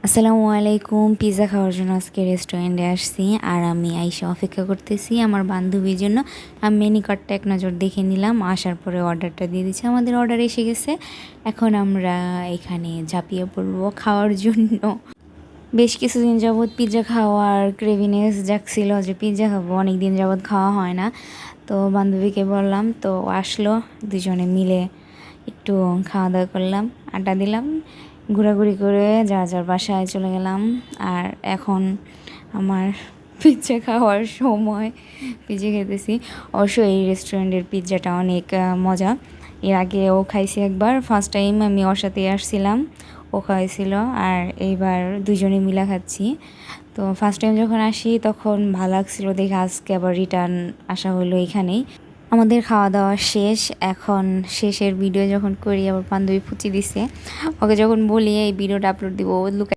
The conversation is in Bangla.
আসসালামু আলাইকুম। পিৎজা খাওয়ার জন্য আজকে রেস্টুরেন্টে আসছি আর আমি আইসা অপেক্ষা করতেছি আমার বান্ধবীর জন্য। আমি মেনু কার্ডটা এক নজর দেখে নিলাম, আসার পরে অর্ডারটা দিয়ে দিচ্ছি। আমাদের অর্ডার এসে গেছে, এখন আমরা এখানে ঝাঁপিয়ে পড়বো খাওয়ার জন্য। বেশ কিছুদিন যাবৎ পিৎজা খাওয়ার ক্রেভিনেস জাগছিল যে পিৎজা খাবো, অনেক দিন যাবৎ খাওয়া হয় না। তো বান্ধবীকে বললাম, তো আসলো, দুজনে মিলে একটু খাওয়া দাওয়া করলাম, আড্ডা দিলাম, ঘোরাঘুরি করে যার যার বাসায় চলে গেলাম। আর এখন আমার পিৎজা খাওয়ার সময়, পিৎজা খেতেছি। অবশ্য এই রেস্টুরেন্টের পিৎজাটা অনেক মজা। এর আগেও খাইছি একবার, ফার্স্ট টাইম আমি ওর সাথে আসছিলাম, ও খাওয়াইছিল, আর এইবার দুজনে মিলে খাচ্ছি। তো ফার্স্ট টাইম যখন আসি তখন ভালো লাগছিল দেখে আজকে আবার রিটার্ন আসা হলো এখানেই। আমাদের খাওয়া দাওয়া শেষ, এখন শেষের ভিডিও যখন করি আবার বান্ধবী ফুচি দিছে, ওকে যখন বলি এই ভিডিওটা আপলোড দিব, ও লুকায়